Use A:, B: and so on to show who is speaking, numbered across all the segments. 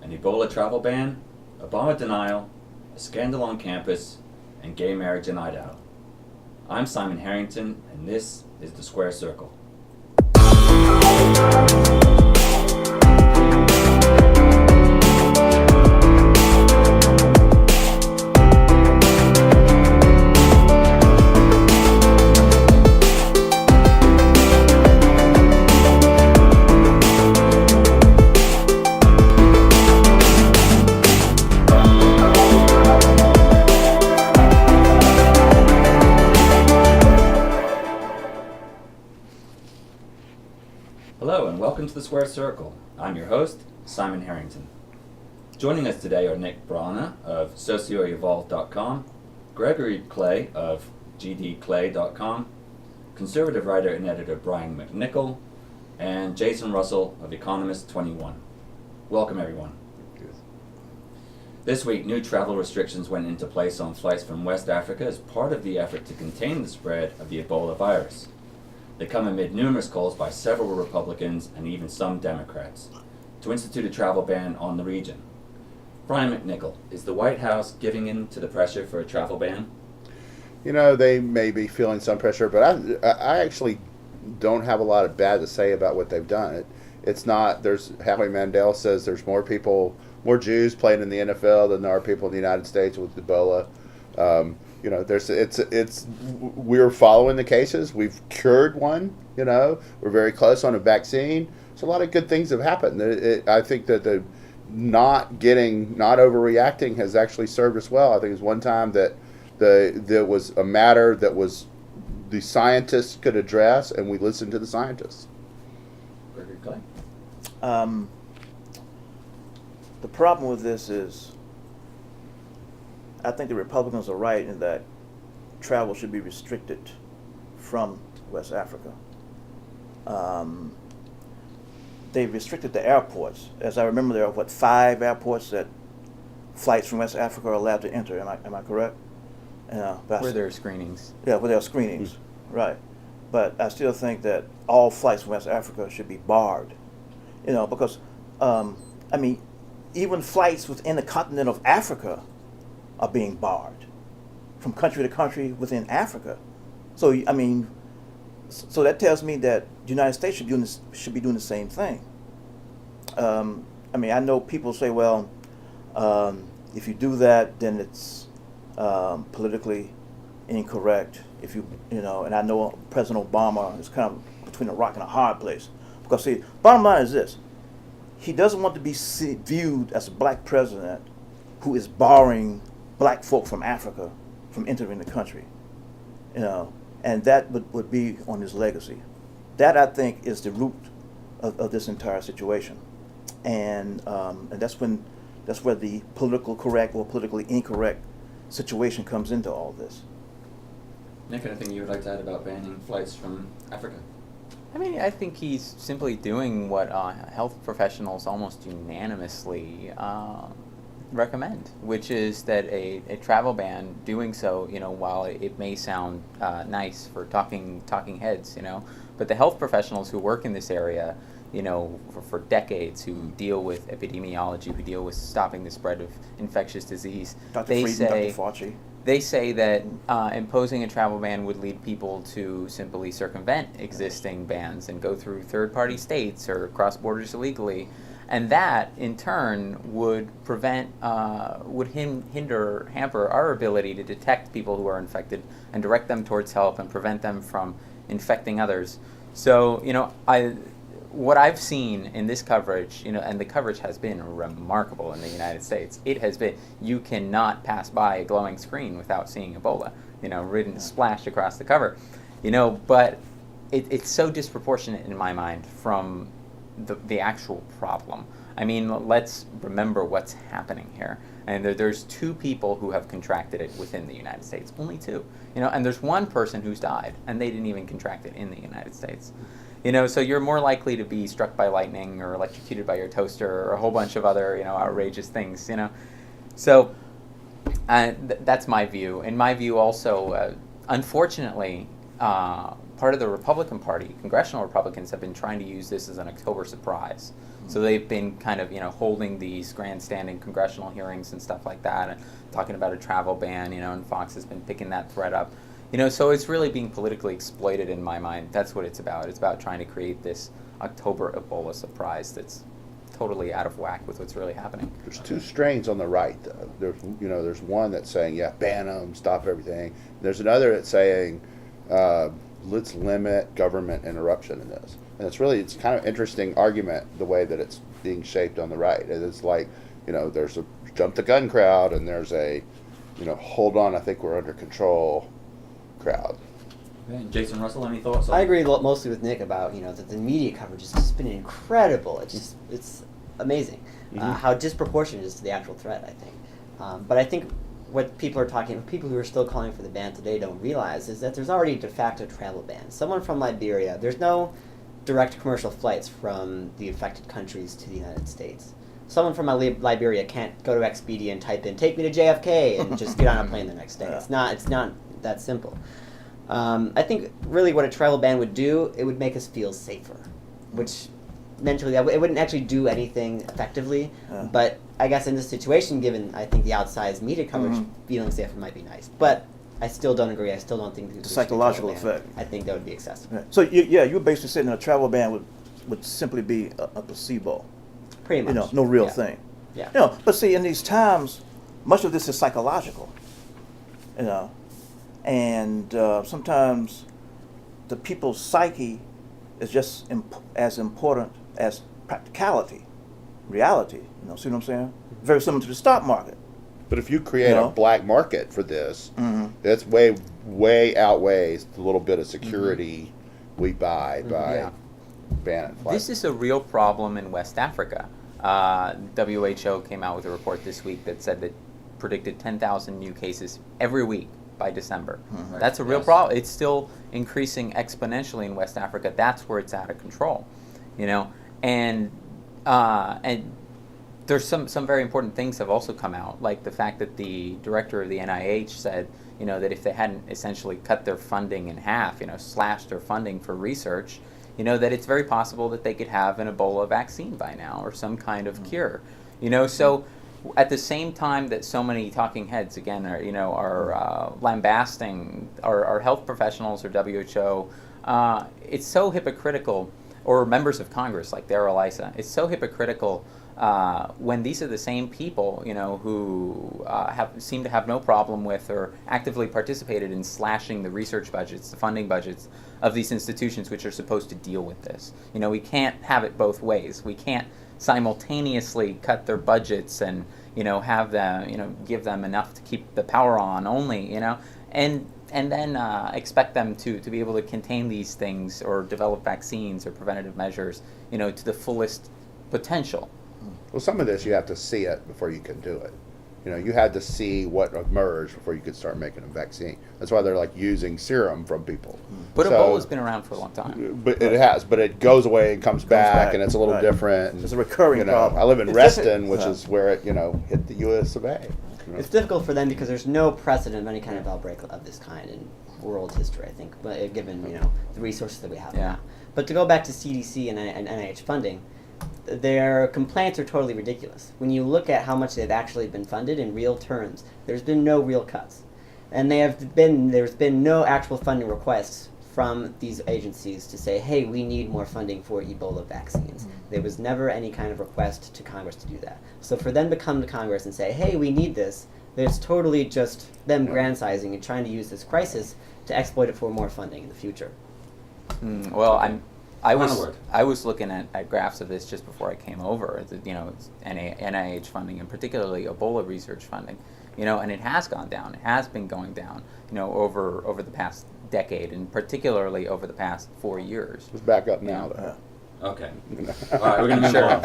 A: an Ebola travel ban, Obama denial, a scandal on campus, and gay marriage in Idaho. I'm Simon Harrington, and this is The Square Circle. Hello and welcome to The Square Circle. I'm your host, Simon Harrington. Joining us today are Nick Brana of socioevolve.com, Gregory Clay of gdclay.com, conservative writer and editor Brian McNichol, and Jason Russell of Economist 21. Welcome everyone. This week, new travel restrictions went into place on flights from West Africa as part of the effort to contain the spread of the Ebola virus. They come amid numerous calls by several Republicans and even some Democrats to institute a travel ban on the region. Brian McNichol, is the White House giving in to the pressure for a travel ban?
B: You know, they may be feeling some pressure, but I actually don't have a lot of bad to say about what they've done. It's not, Howie Mandel says there's more Jews playing in the NFL than there are people in the United States with Ebola. We're following the cases. We've cured one, we're very close on a vaccine. So a lot of good things have happened. I think that the not overreacting has actually served us well. I think it's one time that there was a matter that was the scientists could address, and we listened to the scientists.
A: Gregory Clay?
C: The problem with this is, I think the Republicans are right in that travel should be restricted from West Africa. They've restricted the airports. As I remember, there are 5 airports that flights from West Africa are allowed to enter. Am I correct?
D: Where there are screenings.
C: Yeah, where there are screenings, right. But I still think that all flights from West Africa should be barred. Because even flights within the continent of Africa are being barred from country to country within Africa. So that tells me that the United States should be doing the same thing. I know people say, well, if you do that, then it's politically incorrect. And I know President Obama is kind of between a rock and a hard place, because see, bottom line is this: he doesn't want to be viewed as a black president who is barring black folk from Africa from entering the country, and that would be on his legacy. That, I think, is the root of this entire situation, and that's where the political correct or politically incorrect situation comes into all this.
A: Nick, anything you would like to add about banning flights from Africa?
D: I think he's simply doing what health professionals almost unanimously recommend, which is that a travel ban, doing so, while it may sound nice for talking heads, but the health professionals who work in this area, for decades, who deal with epidemiology, who deal with stopping the spread of infectious disease,
C: Dr. Frieden, Dr. Fauci.
D: They say that imposing a travel ban would lead people to simply circumvent existing bans and go through third-party states or cross borders illegally, and that, in turn, would hamper our ability to detect people who are infected and direct them towards help and prevent them from infecting others. So, what I've seen in this coverage, and the coverage has been remarkable in the United States. It has been, you cannot pass by a glowing screen written splashed across the cover, but it's so disproportionate in my mind from the actual problem. Let's remember what's happening here. And there's 2 people who have contracted it within the United States, only 2, and there's 1 person who's died, and they didn't even contract it in the United States. So you're more likely to be struck by lightning or electrocuted by your toaster or a whole bunch of other, outrageous things, So that's my view. In my view also, unfortunately, part of the Republican Party, congressional Republicans, have been trying to use this as an October surprise. So they've been kind of, holding these grandstanding congressional hearings and stuff like that, and talking about a travel ban, and Fox has been picking that thread up. So it's really being politically exploited in my mind. That's what it's about. It's about trying to create this October Ebola surprise that's totally out of whack with what's really happening.
B: There's two strains on the right, though. There's one that's saying, yeah, ban them, stop everything. There's another that's saying, let's limit government interruption in this. And it's kind of interesting argument, the way that it's being shaped on the right. It's like, there's a jump the gun crowd, and there's a, hold on, I think we're under control crowd.
A: And Jason Russell, any thoughts?
E: I agree mostly with Nick about that the media coverage has just been incredible. It's amazing how disproportionate it is to the actual threat, I think. But I think what people who are still calling for the ban today don't realize is that there's already a de facto travel ban. Someone from Liberia, there's no direct commercial flights from the affected countries to the United States. Someone from Liberia can't go to Expedia and type in "take me to JFK" and just get on a plane the next day. It's not that simple. I think really what a travel ban would do, it would make us feel safer, which mentally it wouldn't actually do anything effectively. But I guess in this situation, given I think the outsized media coverage, feeling safer might be nice. But I still don't agree. I still don't think
C: the psychological effect.
E: I think that would be excessive.
C: Yeah. So you're basically saying that a travel ban would simply be a placebo.
E: Pretty much.
C: No real thing.
E: Yeah.
C: But see, in these times, much of this is psychological. And sometimes the people's psyche is just as important as practicality, reality. See what I'm saying? Very similar to the stock market.
B: But if you create a black market for this, that's way outweighs the little bit of security we buy by banning flights.
D: This is a real problem in West Africa. WHO came out with a report this week that said that predicted 10,000 new cases every week by December. That's a real problem. It's still increasing exponentially in West Africa. That's where it's out of control, and there's some very important things have also come out, like the fact that the director of the NIH said, that if they hadn't essentially cut their funding in half, slashed their funding for research, that it's very possible that they could have an Ebola vaccine by now or some kind of cure, So at the same time that so many talking heads again are lambasting our health professionals or WHO, it's so hypocritical, or members of Congress like Darrell Issa, it's so hypocritical. When these are the same people, who seem to have no problem with or actively participated in slashing the research budgets, the funding budgets of these institutions which are supposed to deal with this. We can't have it both ways. We can't simultaneously cut their budgets and, have them, give them enough to keep the power on only, and then expect them to be able to contain these things or develop vaccines or preventative measures, to the fullest potential.
B: Well, some of this you have to see it before you can do it. You had to see what emerged before you could start making a vaccine. That's why they're using serum from people.
D: But Ebola's been around for a long time.
B: But it has. But it goes away and comes back, and it's a little different.
C: It's a recurring problem.
B: I live in Reston, which is where it hit the U.S. of A.
E: It's difficult for them because there's no precedent of any kind of outbreak of this kind in world history, I think, but given the resources that we have now. But to go back to CDC and NIH funding, their complaints are totally ridiculous. When you look at how much they've actually been funded in real terms, there's been no real cuts. And there's been no actual funding requests from these agencies to say, hey, we need more funding for Ebola vaccines. There was never any kind of request to Congress to do that. So for them to come to Congress and say, hey, we need this, it's totally just them grand-sizing and trying to use this crisis to exploit it for more funding in the future.
D: I was looking at graphs of this just before I came over. It's NIH funding and particularly Ebola research funding, and it has gone down. It has been going down, over the past decade, and particularly over the past 4 years.
B: It's back up now, though.
A: Okay. All right, we're going to move on.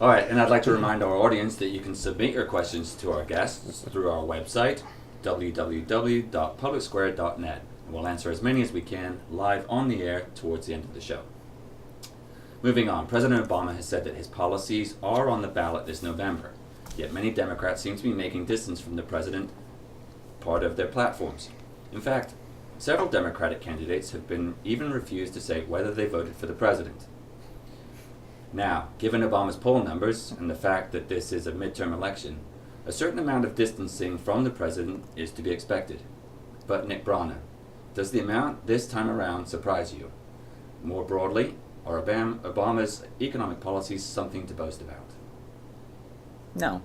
A: All right, and I'd like to remind our audience that you can submit your questions to our guests through our website, www.publicsquare.net. We'll answer as many as we can live on the air towards the end of the show. Moving on, President Obama has said that his policies are on the ballot this November, yet many Democrats seem to be making distance from the president part of their platforms. In fact, Several Democratic candidates have been even refused to say whether they voted for the president. Now, given Obama's poll numbers and the fact that this is a midterm election, a certain amount of distancing from the president is to be expected. But Nick Brana, does the amount this time around surprise you? More broadly, are Obama's economic policies something to boast about?
D: No.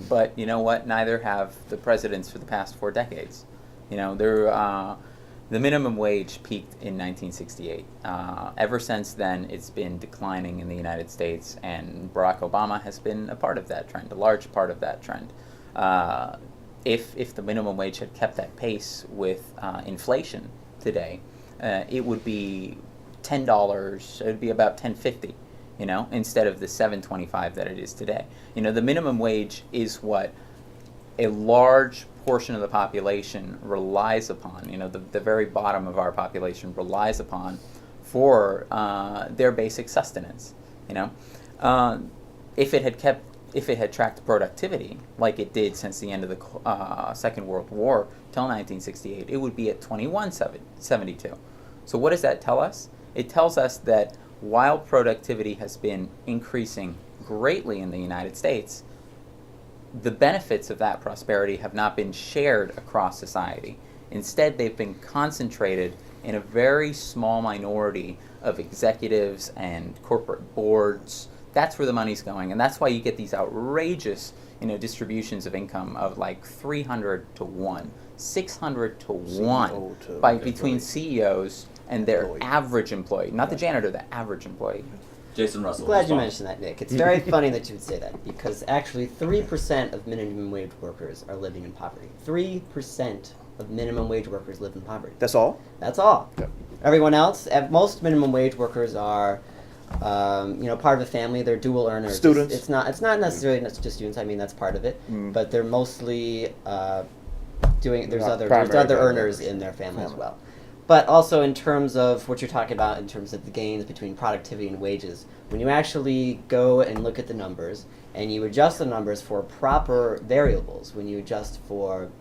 D: But you know what? Neither have the presidents for the past 4 decades. You know, the minimum wage peaked in 1968. Ever since then, it's been declining in the United States, and Barack Obama has been a part of that trend, a large part of that trend. If the minimum wage had kept that pace with inflation today, it would be $10. It would be about $10.50, you know, instead of the $7.25 that it is today. You know, the minimum wage is what a large portion of the population relies upon. You know, the very bottom of our population relies upon for their basic sustenance. You know, if it had tracked productivity like it did since the end of the Second World War till 1968, it would be at 21.72. So what does that tell us? It tells us that while productivity has been increasing greatly in the United States, the benefits of that prosperity have not been shared across society. Instead, they've been concentrated in a very small minority of executives and corporate boards. That's where the money's going, and that's why you get these outrageous, you know, distributions of income of like 300 to 1, 600 to 1 between CEOs and their average employee, not the janitor, the average employee.
A: Jason Russell.
E: I'm glad you mentioned that, Nick. It's very funny that you would say that, because actually 3% of minimum wage workers are living in poverty. 3% of minimum wage workers live in poverty.
C: That's all?
E: That's all.
B: Yep.
E: Everyone else, most minimum wage workers are, part of a family. They're dual earners.
C: Students.
E: It's not necessarily just students. I mean, that's part of it. But they're mostly there's other earners in their family as well. But also in terms of what you're talking about, in terms of the gains between productivity and wages, when you actually go and look at the numbers and you adjust the numbers for proper variables, when you adjust for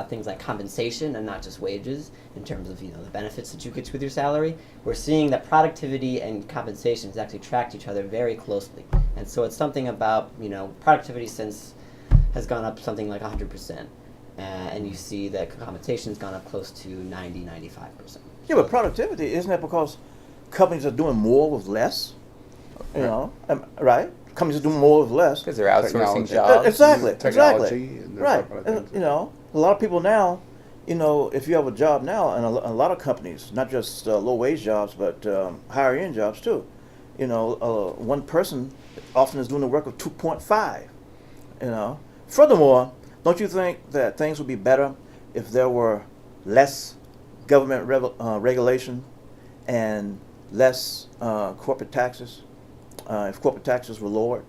E: things like compensation and not just wages, in terms of the benefits that you get with your salary, we're seeing that productivity and compensation has actually tracked each other very closely. And so it's something about productivity has gone up something like 100%. And you see that compensation's gone up close to 95%.
C: Yeah, but productivity, isn't that because companies are doing more with less? Right? Companies are doing more with less.
D: Because they're outsourcing
B: Technology.
D: jobs.
C: Exactly.
B: And
C: Right.
B: those kind of things.
C: A lot of people now, if you have a job now, and a lot of companies, not just low-wage jobs, but higher-end jobs too, one person often is doing the work of 2.5, Furthermore, don't you think that things would be better if there were less government regulation and less corporate taxes? If corporate taxes were lowered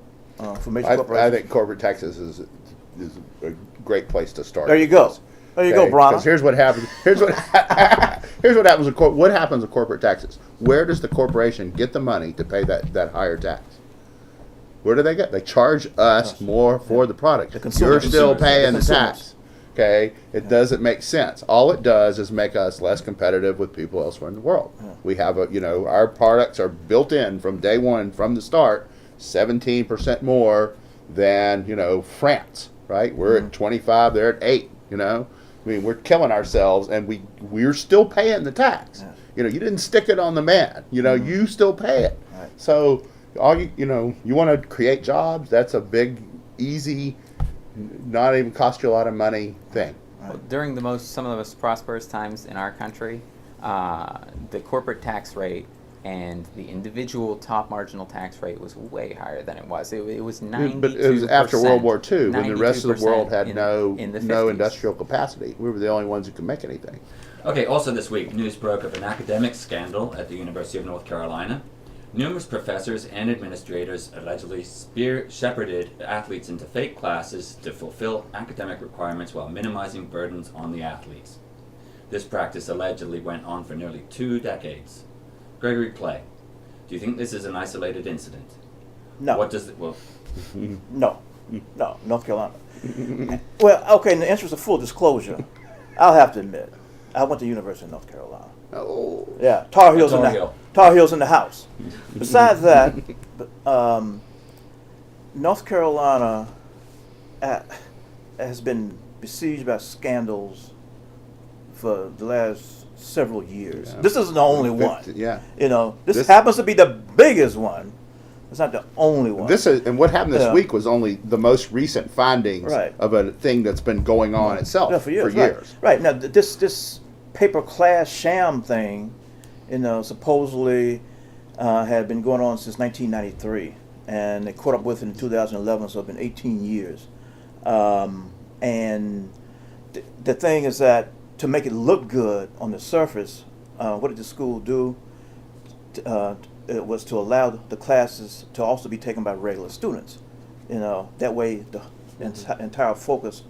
C: for major corporations?
B: I think corporate taxes is a great place to start.
C: There you go. There you go, Brana.
B: Because here's what happens. Here's what happens. What happens with corporate taxes? Where does the corporation get the money to pay that higher tax? Where do they get? They charge us more for the product. You're still paying the tax. Okay? It doesn't make sense. All it does is make us less competitive with people elsewhere in the world. Yeah. We have our products are built in from day one, from the start, 17% more than, France, right? We're at 25, they're at 8, I mean, we're killing ourselves, and we're still paying the tax. Yeah. You didn't stick it on the man. You still pay it. Right. So you want to create jobs. That's a big, easy, not even cost you a lot of money thing.
D: Well, during some of the most prosperous times in our country, the corporate tax rate and the individual top marginal tax rate was way higher than it was. It was 92%. But
B: it was after World War II, when the rest of the world had no industrial capacity. We were the only ones who could make anything.
A: Okay, also this week, news broke of an academic scandal at the University of North Carolina. Numerous professors and administrators allegedly shepherded athletes into fake classes to fulfill academic requirements while minimizing burdens on the athletes. This practice allegedly went on for nearly 2 decades. Gregory Clay, do you think this is an isolated incident?
C: No.
A: What does
C: No, North Carolina. Well, okay, in the interest of full disclosure, I'll have to admit, I went to University of North Carolina.
B: Oh.
C: Yeah, Tar Heels Tar Heels in the house. Besides that, North Carolina has been besieged by scandals for the last several years.
B: Yeah.
C: This isn't the only one.
B: Yeah.
C: You know, this happens to be the biggest one. It's not the only one.
B: And what happened this
C: Yeah.
B: week was only the most recent findings
C: Right.
B: of a thing that's been going on itself
C: Yeah, for years. Right. Now, this paper class sham thing, you know, supposedly had been going on since 1993, and they caught up with it in 2011, so it's been 18 years. And the thing is that to make it look good on the surface, what did the school do? It was to allow the classes to also be taken by regular students. You know, that way the entire focus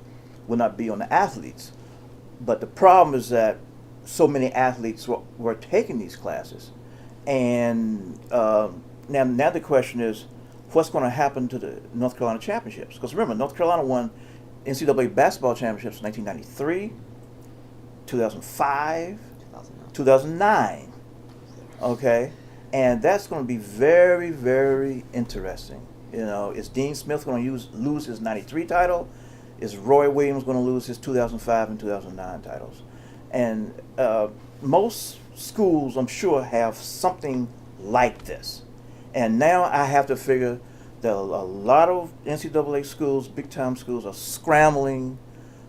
C: will not be on the athletes. But the problem is that so many athletes were taking these classes, and now the question is, what's going to happen to the North Carolina championships? Because remember, North Carolina won NCAA basketball championships in 1993, 2005, 2009. Okay, and that's going to be very, very interesting. You know, is Dean Smith going to lose his 93 title? Is Roy Williams going to lose his 2005 and 2009 titles? And most schools, I'm sure, have something like this. And now I have to figure that a lot of NCAA schools, big-time schools, are scrambling,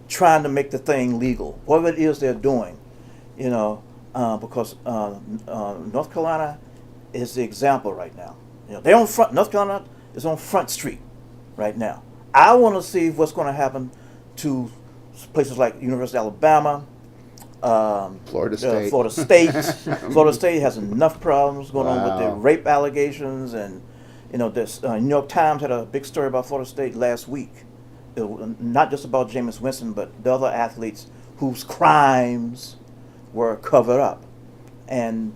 C: trying to make the thing legal, whatever it is they're doing. You know, because North Carolina is the example right now. You know, they're on front. North Carolina is on Front Street right now. I want to see what's going to happen to places like University of Alabama,
B: Florida State.
C: Florida State has enough problems going on with their rape allegations, and you know, this New York Times had a big story about Florida State last week. Not just about Jameis Winston, but the other athletes whose crimes were covered up, and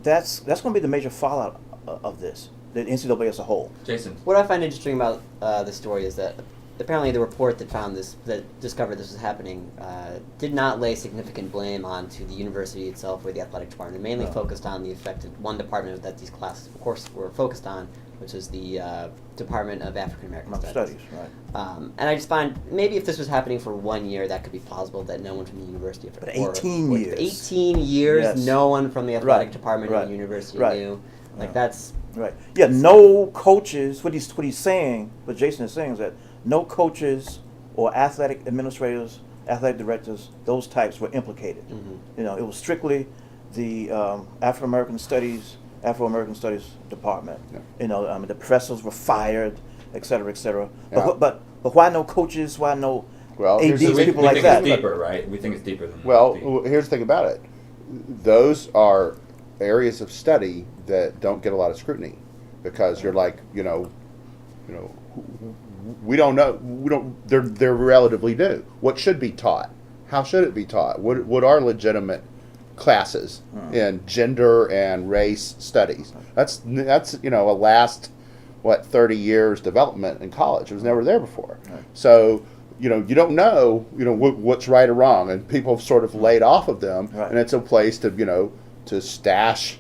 C: that's going to be the major fallout of this, the NCAA as a whole.
A: Jason.
E: What I find interesting about the story is that apparently the report that discovered this was happening did not lay significant blame onto the university itself or the athletic department. It mainly focused on the affected one department that these classes, of course, were focused on, which is the Department of African American Studies.
C: Right.
E: And I just find maybe if this was happening for 1 year, that could be plausible that no one from the university.
C: But 18 years.
E: 18 years,
C: Yes.
E: no one from the athletic
C: Right.
E: department
C: Right.
E: of the university
C: Right.
E: knew. Like
C: Yeah.
E: that's
C: Right. Yeah. No coaches. What he's saying, what Jason is saying, is that no coaches or athletic administrators, athletic directors, those types were implicated. You know, it was strictly the Afro American Studies department.
B: Yeah.
C: You know, the professors were fired, et cetera, et cetera.
B: Yeah.
C: But why no coaches? Why no
B: Well,
C: ADs,
B: here's the-
C: people
A: we
C: like
A: think
C: that?
A: it's deeper, right? We think it's deeper than
B: Well,
A: that.
B: here's the thing about it. Those are areas of study that don't get a lot of scrutiny because you're like, we don't know. They're relatively new. What should be taught? How should it be taught? What are legitimate classes in gender and race studies? That's a last 30 years development in college. It was never there before.
C: Right.
B: So you don't know what's right or wrong, and people have sort of laid off of them,
C: Right.
B: and it's a place to stash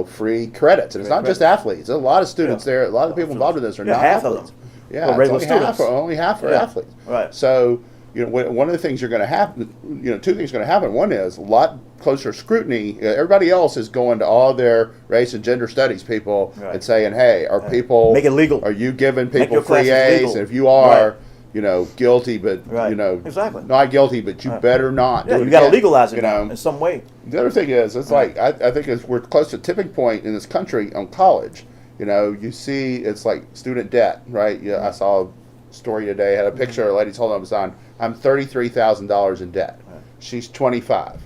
B: free credits. And it's not just athletes. There's a lot of students there. A lot of the people involved in this are not
C: half
B: athletes.
C: of them.
B: Yeah,
C: Or
B: it's
C: regular
B: only half,
C: students.
B: only half are
C: Yeah.
B: athletes.
C: Right.
B: So, one of the things you're going to happen, two things are going to happen. One is a lot closer scrutiny. Everybody else is going to all their race and gender studies people
C: Right.
B: and saying, "Hey, are people
C: Make it legal.
B: Are you giving
C: Make
B: people
C: your
B: free
C: classes
B: A's?
C: legal."
B: And if you are,
C: Right.
B: guilty, but
C: Right. Exactly.
B: not guilty, but you
C: Right.
B: better not.
C: Yeah,
B: do it
C: you got to
B: again,"
C: legalize it now in some way.
B: The other thing is, it's
C: Right.
B: like I think we're close to a tipping point in this country on college. You see, it's like student debt, right? Yeah, I saw a story today, had a picture of a lady's holding up a sign. I'm $33,000 in debt.
C: Right.
B: She's 25.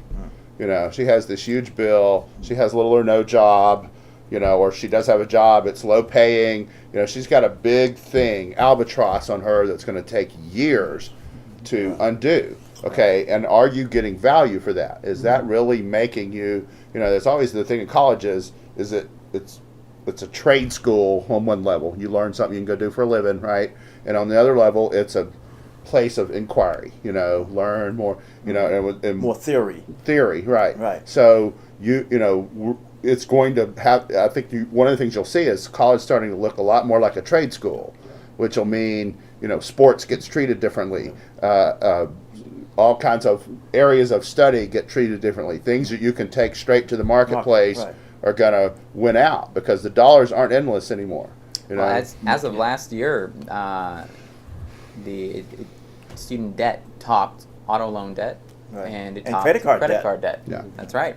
B: She has this huge bill. She has little or no job. Or she does have a job. It's low paying. She's got a big thing, albatross on her that's going to take years to undo. Okay, and are you getting value for that? Is that really making you? There's always the thing in colleges is that it's a trade school on one level. You learn something you can go do for a living, right? And on the other level, it's a place of inquiry. Learn more. And
C: More theory.
B: theory, right?
C: Right.
B: So it's going to have. I think one of the things you'll see is college starting to look a lot more like a trade school, which will mean sports gets treated differently. All kinds of areas of study get treated differently. Things that you can take straight to the marketplace
C: Right.
B: are going to win out because the dollars aren't endless anymore.
D: Well, as of last year, the student debt topped auto loan debt,
C: Right.
D: and it
C: And
D: topped
C: credit card debt.
B: Yeah.
D: That's right.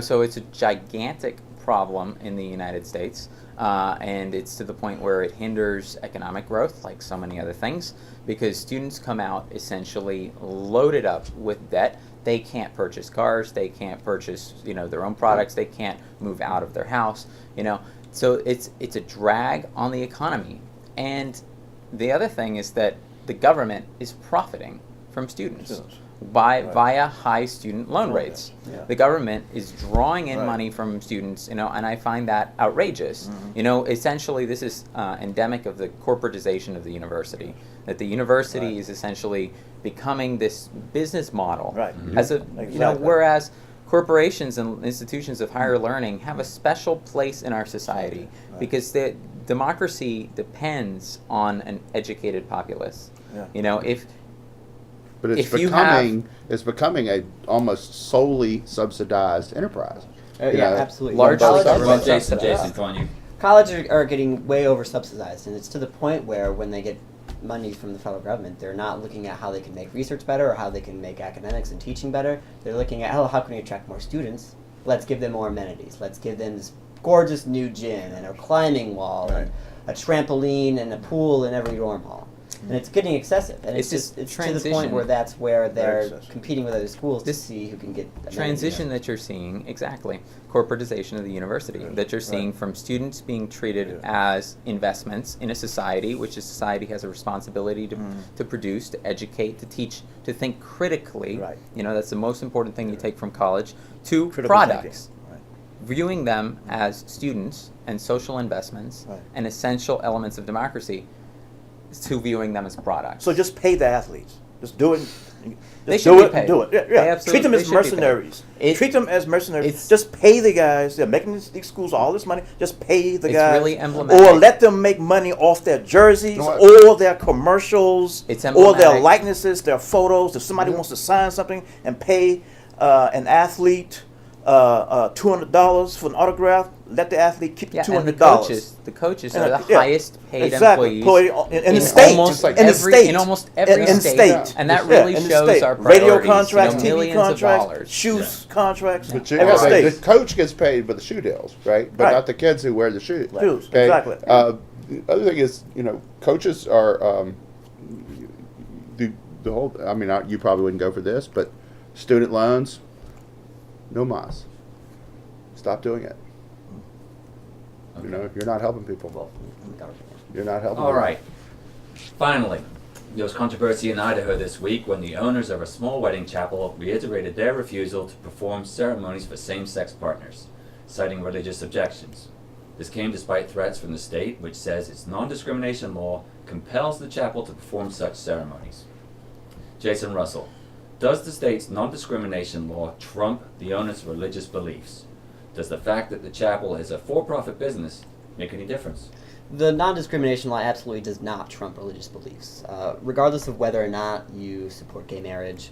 D: So it's a gigantic problem in the United States, and it's to the point where it hinders economic growth, like so many other things, because students come out essentially loaded up with debt. They can't purchase cars. They can't purchase their own products. They can't move out of their house. So it's a drag on the economy. And the other thing is that the government is profiting from students via high student loan rates.
C: Yeah.
D: The government is drawing in
C: Right.
D: money from students, and I find that outrageous. Essentially, this is endemic of the corporatization of the university. That the university
C: Right.
D: is essentially becoming this business model,
C: Right.
D: as a
C: Exactly.
D: whereas corporations and institutions of higher learning have a special place in our society
C: Right.
D: because the democracy depends on an educated populace.
C: Yeah.
B: But it's
D: if you
B: becoming a almost solely subsidized enterprise.
E: Absolutely.
D: large
E: Colleges
D: government
E: are
A: Jason,
E: subsidized.
A: come on, you.
E: Colleges are getting way over subsidized, and it's to the point where when they get money from the federal government, they're not looking at how they can make research better or how they can make academics and teaching better. They're looking at how can we attract more students? Let's give them more amenities. Let's give them this gorgeous new gym and a climbing wall and a trampoline and a pool in every dorm hall. And it's getting excessive, and
D: It's
E: it's
D: this
E: to the point
D: transition.
E: where that's where they're
C: excessive.
E: competing with other schools to
D: This
E: see who can get amenities.
D: transition that you're seeing, exactly, corporatization of the university, that you're seeing from students being treated as investments in a society, which a society has a responsibility to produce, to educate, to teach, to think critically.
C: Right.
D: That's the most important thing you take from college, to
C: Critical
D: products.
C: thinking. Right.
D: Viewing them as students and social investments
C: Right.
D: and essential elements of democracy, to viewing them as products.
C: So just pay the athletes. Just do it.
D: They
C: Just
D: should
C: do
D: be
C: it.
D: paid.
C: Do it. Yeah,
D: They
C: yeah.
D: absolutely-
C: Treat them
D: they
C: as
D: should be paid.
C: mercenaries. Treat them as mercenaries.
D: it's-
C: Just pay the guys. They're making these schools all this money. Just pay the
D: It's
C: guys.
D: really emblematic.
C: Or let them make money off their jerseys
B: What?
C: or their commercials
D: It's
C: or
D: emblematic.
C: their likenesses, their photos. If somebody wants to sign something and pay an athlete $200 for an autograph, let the athlete keep the
D: and the
C: $200.
D: coaches
C: And,
D: are the
C: yeah,
D: highest paid
C: exactly.
D: employees
C: In the
D: in
C: state.
D: almost
B: like
C: in the
D: every
C: state.
D: in almost every
C: in
D: state. And that really
C: in the
D: shows
C: state.
D: our
C: Radio
D: priorities,
C: contracts, TV
D: millions
C: contracts,
D: of dollars.
C: shoes contracts,
B: But
C: every
B: the
C: state.
B: coach gets paid by the shoe deals, right? But
C: Right.
B: not the kids who wear the shoes.
C: Shoes,
B: Okay?
C: exactly.
B: The other thing is, coaches are the whole. I mean, you probably wouldn't go for this, but student loans, no mas. Stop doing it.
A: Okay.
B: You're not helping people.
E: Well, from the government.
B: You're not helping.
A: All
B: people.
A: right. Finally, there was controversy in Idaho this week when the owners of a small wedding chapel reiterated their refusal to perform ceremonies for same-sex partners, citing religious objections. This came despite threats from the state, which says its non-discrimination law compels the chapel to perform such ceremonies. Jason Russell, does the state's non-discrimination law trump the owner's religious beliefs? Does the fact that the chapel is a for-profit business make any difference?
E: The non-discrimination law absolutely does not trump religious beliefs. Regardless of whether or not you support gay marriage,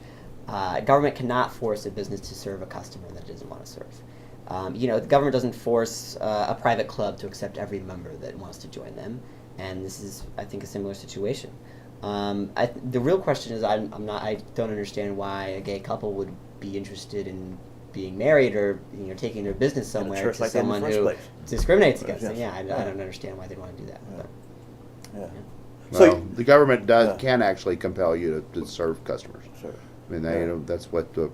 E: government cannot force a business to serve a customer that it doesn't want to serve. The government doesn't force a private club to accept every member that wants to join them, and this is, I think, a similar situation. The real question is, I don't understand why a gay couple would be interested in being married or taking their business somewhere
C: church
E: to
C: like that in the
E: someone
C: first
E: who
C: place.
E: discriminates against
C: Yes.
E: them. Yeah, I
C: Yeah.
E: don't understand why they want to do that.
C: Yeah.
E: But,
C: Yeah.
B: Well,
C: So-
B: the government
C: Yeah.
B: can actually compel you to serve customers.
C: Sure.
B: I mean, that's what the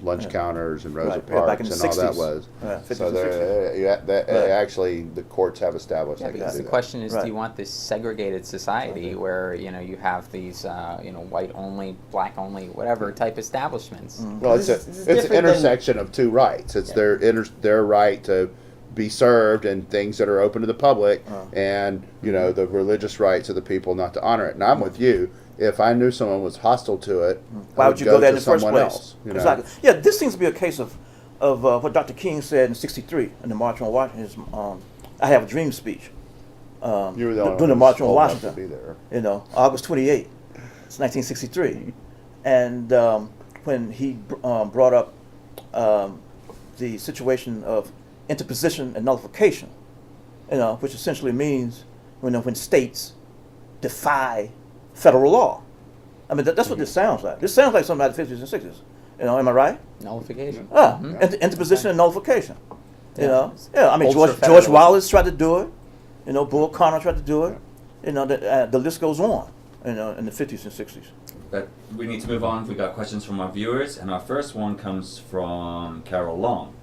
B: lunch
C: Yeah.
B: counters and Rosa
C: Right. Yeah, back
B: Parks
C: in the
B: and all that
C: 60s.
B: was.
C: Yeah, 50s
B: So
C: and 60s.
B: that
C: Right.
B: actually the courts have established.
D: Yeah,
B: they can
D: because
B: do
D: the
B: that.
D: question is,
C: Right.
D: do you want this segregated society where you have these white only, black only, whatever type establishments?
B: Well,
E: This is
B: it's an
E: different than-
B: intersection of two rights. It's
E: Yeah.
B: their right to be served and things that are open to the public, and the religious rights of the people not to honor it. And I'm with you. If I knew someone was hostile to it,
C: why would you go there in
B: to
C: the first
B: someone
C: place?
B: else,
C: Exactly. Yeah, this seems to be a case of what Dr. King said in '63 in the March on Washington. I have a dream speech.
B: You were the only
C: during the
B: one
C: March
B: who's
C: on
B: old enough to
C: Washington.
B: be there.
C: August 28, it's 1963, and when he brought up the situation of interposition and nullification, which essentially means when states defy federal law. I mean, that's what this sounds like. This sounds like something out of the 50s and 60s. Am I right?
D: Nullification.
C: Interposition and nullification.
D: Yeah.
C: I mean, George
D: Ultra-federalism.
C: Wallace tried to do it. Bull Connor tried to do it. The list goes on. In the 50s and 60s.
A: But we need to move on. We got questions from our viewers, and our first one comes from Carol Long.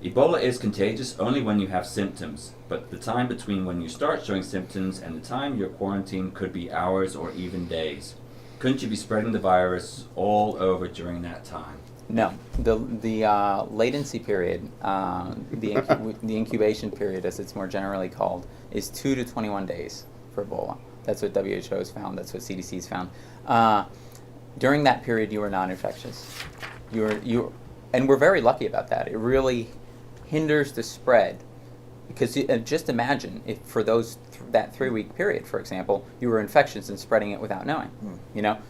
A: Ebola is contagious only when you have symptoms, but the time between when you start showing symptoms and the time you're quarantined could be hours or even days. Couldn't you be spreading the virus all over during that time?
D: No, the latency period, the incubation period, as it's more generally called, is 2 to 21 days for Ebola. That's what WHO has found. That's what CDC's found. During that period, you are non-infectious. And we're very lucky about that. It really hinders the spread, because just imagine if for that 3-week period, for example, you were infectious and spreading it without knowing.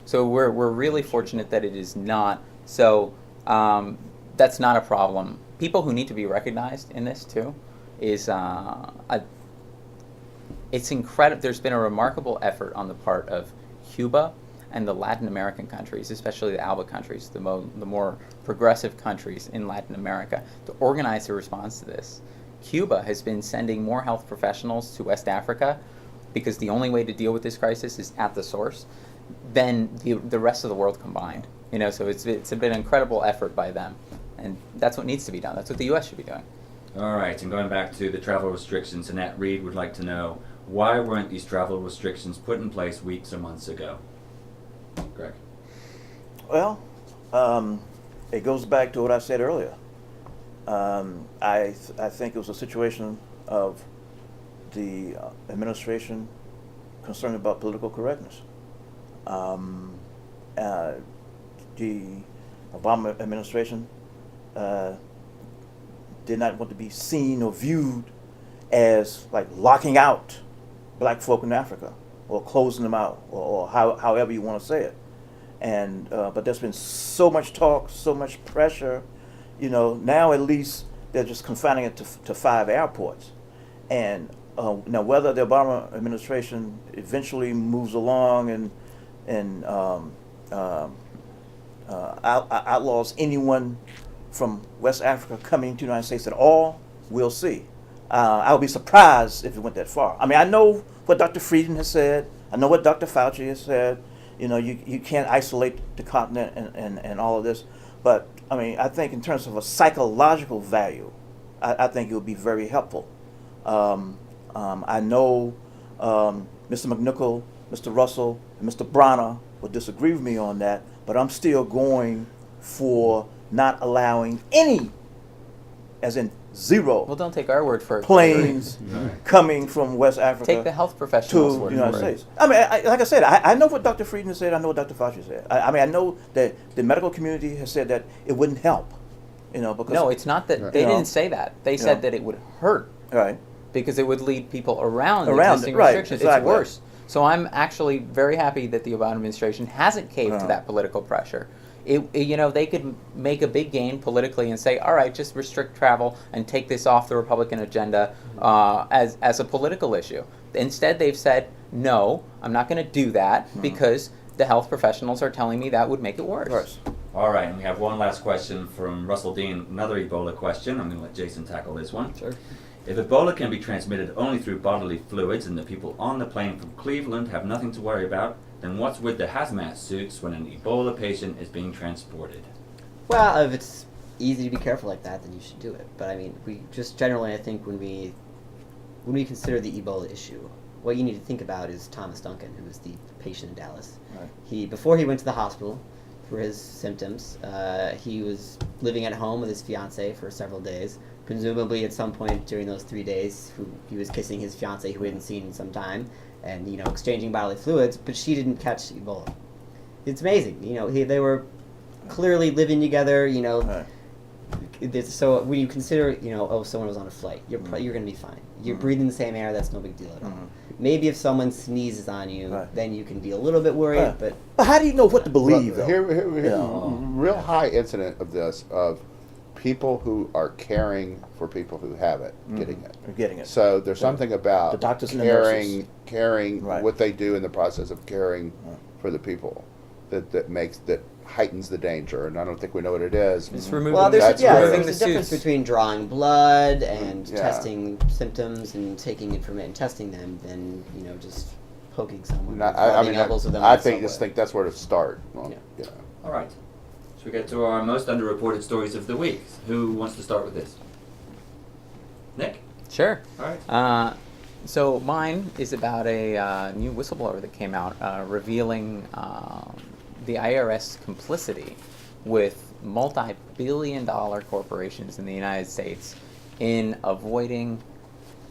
D: So we're really fortunate that it is not. So that's not a problem. People who need to be recognized in this too is it's incredible. There's been a remarkable effort on the part of Cuba and the Latin American countries, especially the ALBA countries, the more progressive countries in Latin America, to organize a response to this. Cuba has been sending more health professionals to West Africa, because the only way to deal with this crisis is at the source, than the rest of the world combined. So it's been an incredible effort by them, and that's what needs to be done. That's what the U.S. should be doing.
A: All right, and going back to the travel restrictions, Annette Reed would like to know, why weren't these travel restrictions put in place weeks or months ago? Greg?
C: Well, it goes back to what I said earlier. I think it was a situation of the administration concerned about political correctness. The Obama administration did not want to be seen or viewed as like locking out black folk in Africa or closing them out, or however you want to say it. And but there's been so much talk, so much pressure. Now at least they're just confining it to 5 airports. And now whether the Obama administration eventually moves along and outlaws anyone from West Africa coming to the United States at all, we'll see. I would be surprised if it went that far. I mean, I know what Dr. Frieden has said. I know what Dr. Fauci has said. You can't isolate the continent and all of this. But, I mean, I think in terms of a psychological value, I think it would be very helpful. I know Mr. McNichol, Mr. Russell, and Mr. Bronner will disagree with me on that, but I'm still going for not allowing any, as in zero,
D: Well, don't take our word for it.
C: planes coming from West Africa
D: Take the health professionals'
C: to
D: word
C: the United
D: for it.
C: States. I mean, like I said, I know what Dr. Frieden said. I know what Dr. Fauci said. I mean, I know that the medical community has said that it wouldn't help. Because
D: No, it's not that. They
C: You know.
D: didn't say that. They said that it would hurt,
C: right.
D: because it would lead people around
C: Around
D: existing
C: it, right,
D: restrictions.
C: exactly.
D: It's worse. So I'm actually very happy that the Obama administration hasn't caved to that political pressure. They could make a big gain politically and say, all right, just restrict travel and take this off the Republican agenda as a political issue. Instead, they've said, no, I'm not going to do that because the health professionals are telling me that would make it worse.
A: All right, and we have one last question from Russell Dean, another Ebola question. I'm going to let Jason tackle this one.
D: Sure.
A: If Ebola can be transmitted only through bodily fluids and the people on the plane from Cleveland have nothing to worry about, then what's with the hazmat suits when an Ebola patient is being transported?
E: Well, if it's easy to be careful like that, then you should do it. But I mean, we just generally, I think when we consider the Ebola issue, what you need to think about is Thomas Duncan, who was the patient in Dallas.
C: Right.
E: Before he went to the hospital for his symptoms, he was living at home with his fiancée for several days. presumably at some point during those 3 days, who he was kissing his fiancee who he hadn't seen in some time, and exchanging bodily fluids, but she didn't catch Ebola. It's amazing. They were clearly living together.
C: Right.
E: So when you consider, someone was on a flight, you're going to be fine. You're breathing the same air. That's no big deal at all. Maybe if someone sneezes on you,
C: Right.
E: then you can be a little bit worried. But
C: how do you know what to believe, though?
B: Here, real high incident of this, of people who are caring for people who have it, getting it.
C: Getting it.
B: So there's something about
C: The doctors and the nurses.
B: caring
C: Right.
B: what they do in the process of caring for the people that heightens the danger, and I don't think we know what it is.
D: It's removing,
E: well, there's
B: That's
E: there's
B: removing
E: a
D: the
E: difference
D: suits.
E: between drawing blood and
B: Yeah.
E: testing symptoms and taking information, testing them, than just poking someone.
B: No,
E: or
B: I
E: rubbing
B: mean,
E: elbows with them
B: I
E: on
B: think
E: subway.
B: that's where to start. Well,
E: Yeah.
A: All right. Should we get to our most underreported stories of the week? Who wants to start with this? Nick?
D: Sure.
A: All right.
D: So mine is about a new whistleblower that came out revealing the IRS complicity with multi-billion-dollar corporations in the United States in avoiding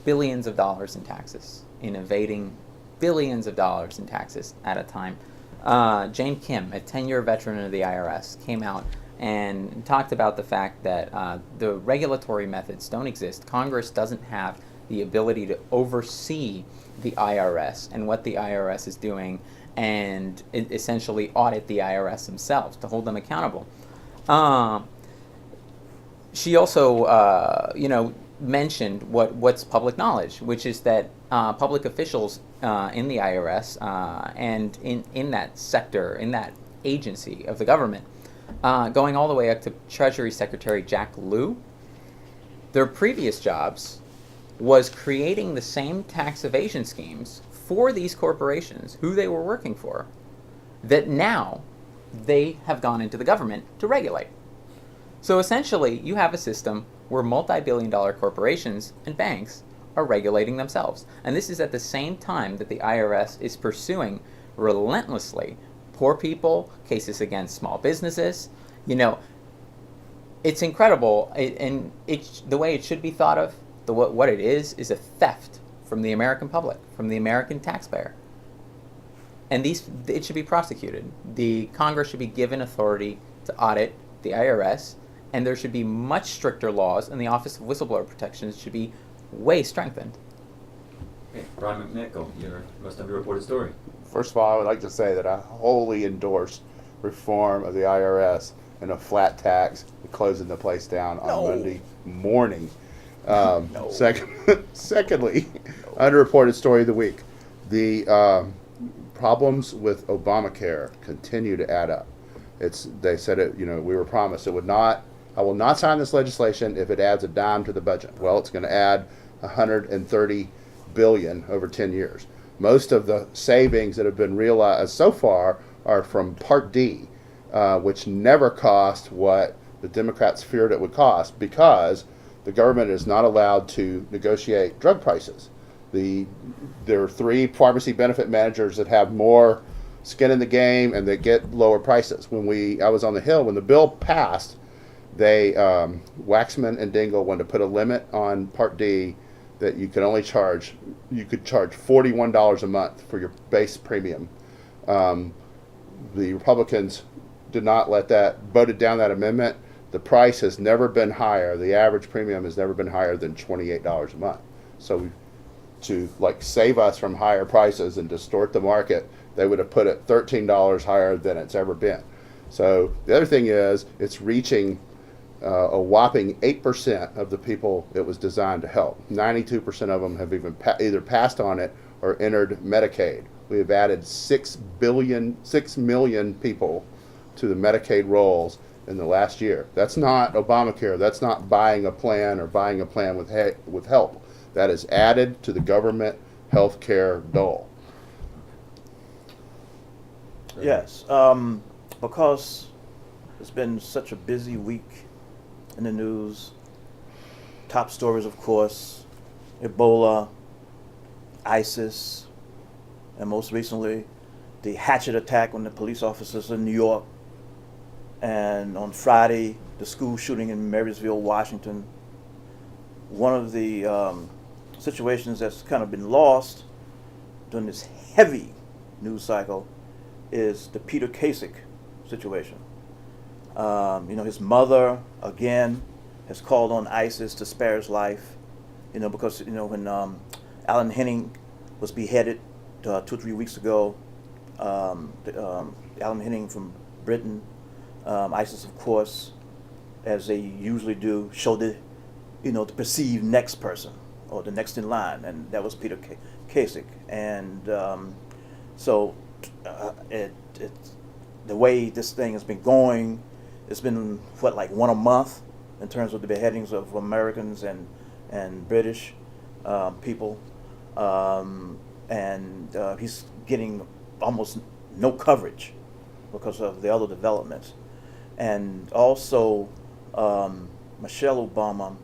D: billions of dollars in taxes, in evading billions of dollars in taxes at a time. Jane Kim, a 10-year veteran of the IRS, came out and talked about the fact that the regulatory methods don't exist. Congress doesn't have the ability to oversee the IRS and what the IRS is doing, and essentially audit the IRS themselves to hold them accountable. She also, mentioned what's public knowledge, which is that public officials in the IRS and in that sector, in that agency of the government, going all the way up to Treasury Secretary Jack Lew, their previous jobs was creating the same tax evasion schemes for these corporations who they were working for, that now they have gone into the government to regulate. So essentially, you have a system where multi-billion-dollar corporations and banks are regulating themselves. And this is at the same time that the IRS is pursuing relentlessly poor people, cases against small businesses. It's incredible, and the way it should be thought of, what it is a theft from the American public, from the American taxpayer. And it should be prosecuted. The Congress should be given authority to audit the IRS, and there should be much stricter laws, and the Office of Whistleblower Protections should be way strengthened.
A: Okay, Brian McNichol, your most underreported story.
B: First of all, I would like to say that I wholly endorse reform of the IRS and a flat tax and closing the place down on Monday morning. Secondly, underreported story of the week. The problems with Obamacare continue to add up. They said it. We were promised it would not. I will not sign this legislation if it adds a dime to the budget. Well, it's going to add $130 billion over 10 years. Most of the savings that have been realized so far are from Part D, which never cost what the Democrats feared it would cost, because the government is not allowed to negotiate drug prices. There are 3 pharmacy benefit managers that have more skin in the game and they get lower prices. I was on the Hill when the bill passed, they Waxman and Dingell wanted to put a limit on Part D that you could charge $41 a month for your base premium. The Republicans did not voted down that amendment. The price has never been higher. The average premium has never been higher than $28 a month. So to save us from higher prices and distort the market, they would have put it $13 higher than it's ever been. So the other thing is, it's reaching a whopping 8% of the people it was designed to help. 92% of them have either passed on it or entered Medicaid. We have added 6 million people to the Medicaid rolls in the last year. That's not Obamacare. That's not buying a plan or buying a plan with help. That is added to the government health care dole.
C: Yes, because it's been such a busy week in the news. Top stories, of course, Ebola, ISIS, and most recently, the hatchet attack on the police officers in New York. And on Friday, the school shooting in Marysville, Washington. one of the situations that's kind of been lost during this heavy news cycle is the Peter Kasich situation. His mother, again, has called on ISIS to spare his life, because, when Alan Henning was beheaded 2 or 3 weeks ago, Alan Henning from Britain, ISIS, of course, as they usually do, showed the perceived next person or the next in line, and that was Peter Kasich. And the way this thing has been going, it's been like one a month in terms of the beheadings of Americans and British people, and he's getting almost no coverage because of the other developments. And also Michelle Obama,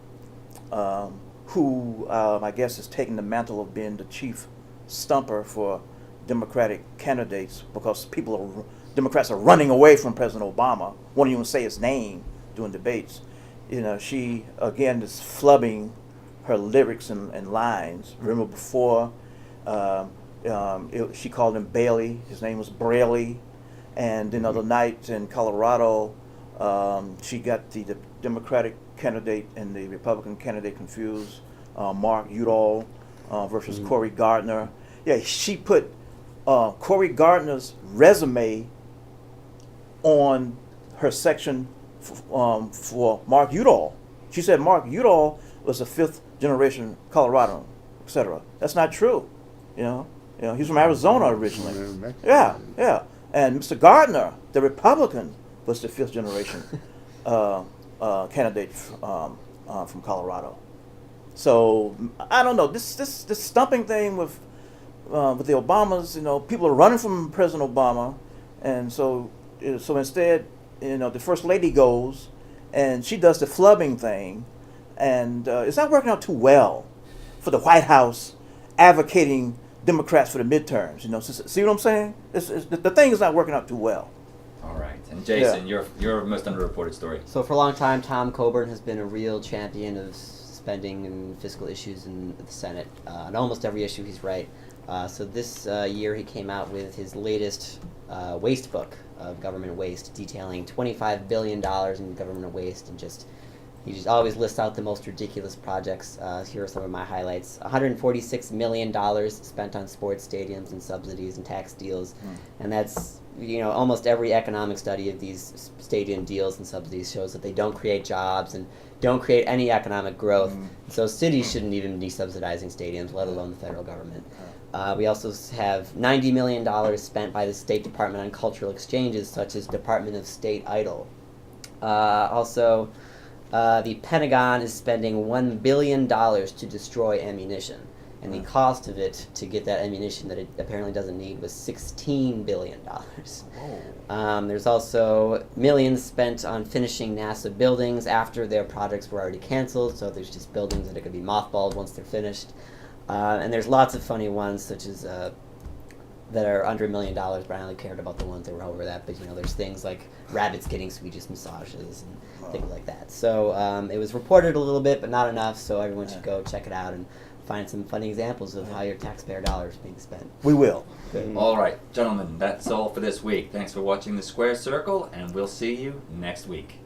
C: who I guess is taking the mantle of being the chief stumper for Democratic candidates, because Democrats are running away from President Obama, won't even say his name during debates. She again is flubbing her lyrics and lines. Remember before, she called him Bailey. His name was Braley. And then other night in Colorado, she got the Democratic candidate and the Republican candidate confused. Mark Udall versus Cory Gardner. Yeah, she put Cory Gardner's resume on her section for Mark Udall. She said Mark Udall was a fifth generation Coloradan, etc. That's not true. He's from Arizona originally. Yeah. And Mr. Gardner, the Republican, was the fifth generation candidate from Colorado. So I don't know, this stumping thing with the Obamas. People are running from President Obama, and so instead, the First Lady goes, and she does the flubbing thing, and it's not working out too well for the White House advocating Democrats for the midterms. See what I'm saying? The thing is not working out too well.
A: All right, and Jason, your most underreported story.
E: So for a long time, Tom Coburn has been a real champion of spending and fiscal issues in the Senate. On almost every issue, he's right. So this year, he came out with his latest waste book of government waste, detailing $25 billion in government waste, and he just always lists out the most ridiculous projects. Here are some of my highlights. $146 million spent on sports stadiums and subsidies and tax deals. And that's, almost every economic study of these stadium deals and subsidies shows that they don't create jobs and don't create any economic growth. So cities shouldn't even be subsidizing stadiums, let alone the federal government. We also have $90 million spent by the State Department on cultural exchanges, such as Department of State Idol. The Pentagon is spending $1 billion to destroy ammunition, and the cost of it to get that ammunition that it apparently doesn't need was $16 billion. There's also millions spent on finishing NASA buildings after their projects were already canceled, so there's just buildings that are going to be mothballed once they're finished. And there's lots of funny ones, such as that are under $1 million, but I only cared about the ones that were over that. But there's things like rabbits getting Swedish massages and things like that. So it was reported a little bit, but not enough. So everyone should go check it out and find some funny examples of how your taxpayer dollars being spent.
C: We will.
E: Good.
A: All right, gentlemen, that's all for this week. Thanks for watching The Square Circle, and we'll see you next week.